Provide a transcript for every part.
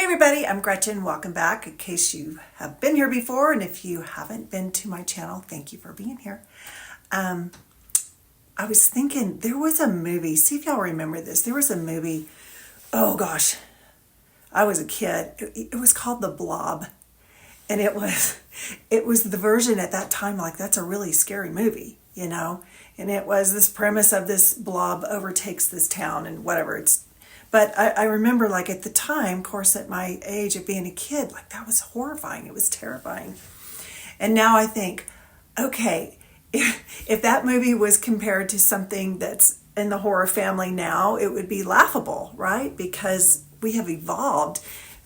everybody, I'm Gretchen. Welcome back in case you have been here before, and if you haven't been to my channel, thank you for being here. I was thinking there was a movie, see if y'all remember this. There was a movie, oh gosh, I was a kid. It was called The Blob, and it was the version at that time, like that's a really scary movie, you know? And it was this premise of this blob overtakes this town and whatever. But I remember, like, at the time, of course, at my age of being a kid, like, that was horrifying. It was terrifying. And now I think, okay, if that movie was compared to something that's in the horror family now, it would be laughable, right? Because we have evolved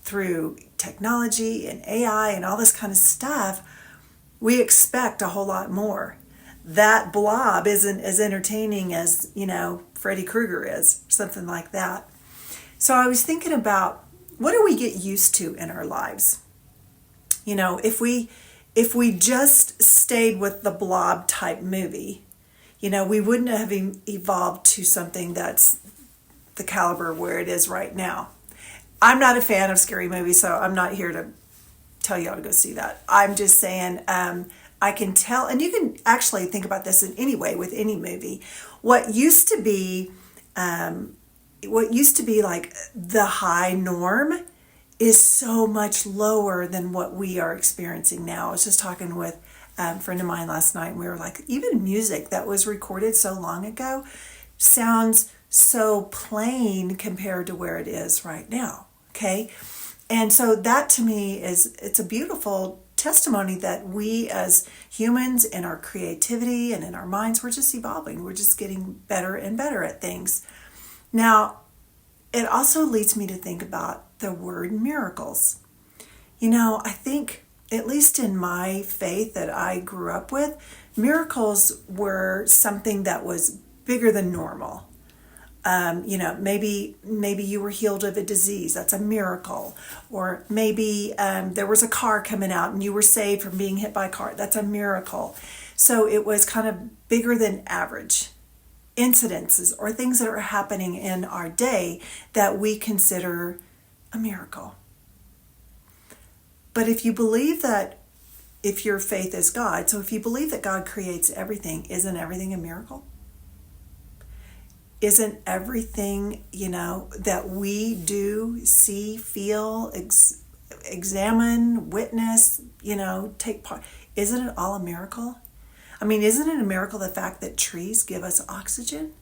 through technology and AI and all this kind of stuff. We expect a whole lot more. That blob isn't as entertaining as, Freddy Krueger is, something like that. So I was thinking about, what do we get used to in our lives? If we just stayed with the blob type movie, we wouldn't have evolved to something that's the caliber where it is right now. I'm not a fan of scary movies, so I'm not here to tell y'all to go see that. I'm just saying, I can tell, and you can actually think about this in any way with any movie. What used to be like the high norm is so much lower than what we are experiencing now. I was just talking with a friend of mine last night, and we were like, even music that was recorded so long ago sounds so plain compared to where it is right now. Okay. And so that to me it's a beautiful testimony that we as humans in our creativity and in our minds, we're just evolving. We're just getting better and better at things. Now, it also leads me to think about the word miracles. I think, at least in my faith that I grew up with, miracles were something that was bigger than normal. Maybe you were healed of a disease. That's a miracle. Or maybe there was a car coming out and you were saved from being hit by a car. That's a miracle. So it was kind of bigger than average incidences or things that are happening in our day that we consider a miracle. But if you believe that, if your faith is God, so if you believe that God creates everything, isn't everything a miracle? Isn't everything, that we do, see, feel, examine, witness, take part, isn't it all a miracle? I mean, isn't it a miracle the fact that trees give us oxygen?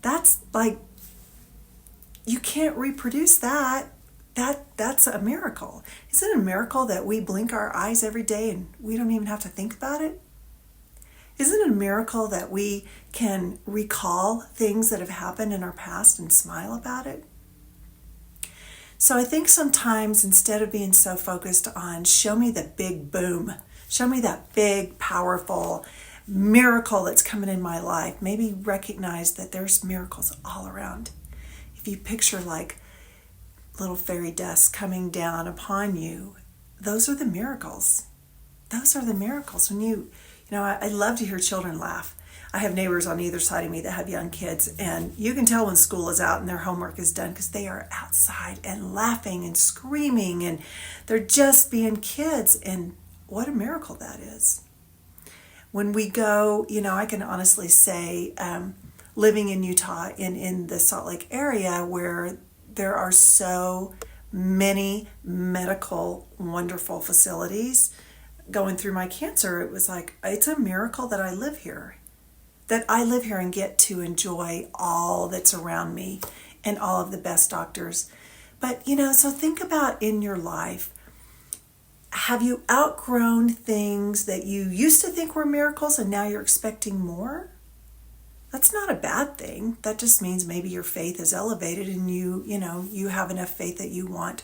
That's like, you can't reproduce that. That's a miracle. Isn't it a miracle that we blink our eyes every day and we don't even have to think about it? Isn't it a miracle that we can recall things that have happened in our past and smile about it? So I think sometimes instead of being so focused on, show me the big boom, show me that big, powerful miracle that's coming in my life, maybe recognize that there's miracles all around. If you picture like little fairy dust coming down upon you, those are the miracles. Those are the miracles. When I love to hear children laugh. I have neighbors on either side of me that have young kids, and you can tell when school is out and their homework is done because they are outside and laughing and screaming, and they're just being kids, and what a miracle that is. When we go, I can honestly say, living in Utah, in the Salt Lake area where there are so many medical, wonderful facilities, going through my cancer, it was like, it's a miracle that I live here. That I live here and get to enjoy all that's around me and all of the best doctors. But, so think about in your life, have you outgrown things that you used to think were miracles and now you're expecting more? That's not a bad thing. That just means maybe your faith is elevated and you have enough faith that you want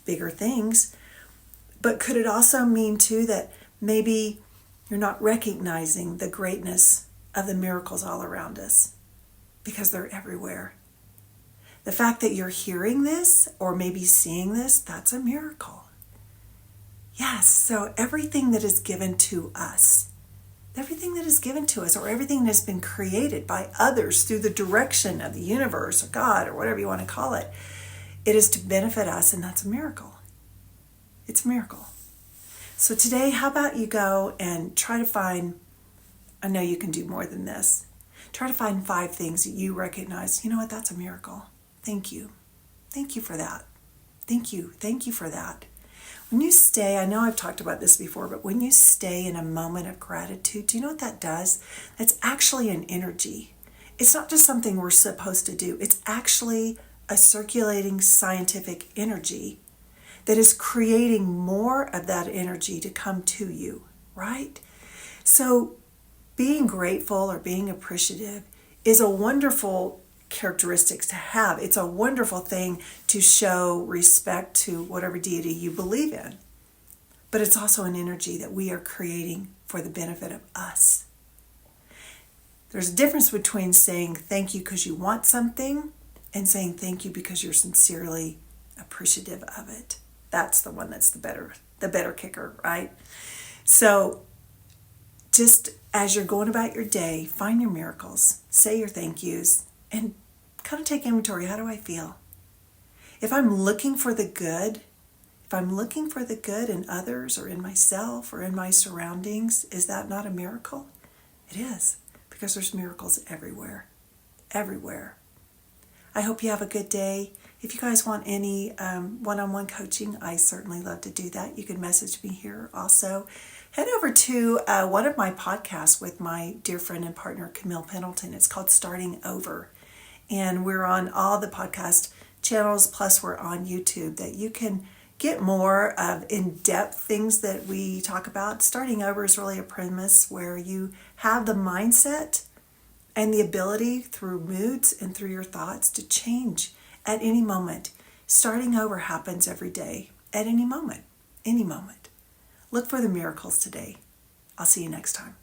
bigger things. But could it also mean too that maybe you're not recognizing the greatness of the miracles all around us because they're everywhere? The fact that you're hearing this or maybe seeing this, that's a miracle. Yes, so everything that is given to us, or everything that has been created by others through the direction of the universe or God or whatever you want to call it, It is to benefit us, and that's a miracle. It's a miracle. So today, how about you go and try to find, I know you can do more than this. Try to find 5 things that you recognize, you know what, that's a miracle. Thank you. Thank you for that. Thank you. Thank you for that. When you stay, I know I've talked about this before, but when you stay in a moment of gratitude, do you know what that does? That's actually an energy. It's not just something we're supposed to do. It's actually a circulating scientific energy that is creating more of that energy to come to you, right? So being grateful or being appreciative is a wonderful characteristic to have. It's a wonderful thing to show respect to whatever deity you believe in. But it's also an energy that we are creating for the benefit of us. There's a difference between saying thank you because you want something and saying thank you because you're sincerely appreciative of it. That's the one that's the better kicker, right? So just as you're going about your day, find your miracles, say your thank yous, and kind of take inventory. How do I feel? If I'm looking for the good, in others or in myself or in my surroundings, is that not a miracle? It is, because there's miracles everywhere. Everywhere. I hope you have a good day. If you guys want any one-on-one coaching, I certainly love to do that. You can message me here also. Head over to one of my podcasts with my dear friend and partner, Camille Pendleton. It's called Starting Over. And we're on all the podcast channels, plus we're on YouTube, that you can get more of in-depth things that we talk about. Starting over is really a premise where you have the mindset and the ability through moods and through your thoughts to change at any moment. Starting over happens every day, at any moment, any moment. Look for the miracles today. I'll see you next time.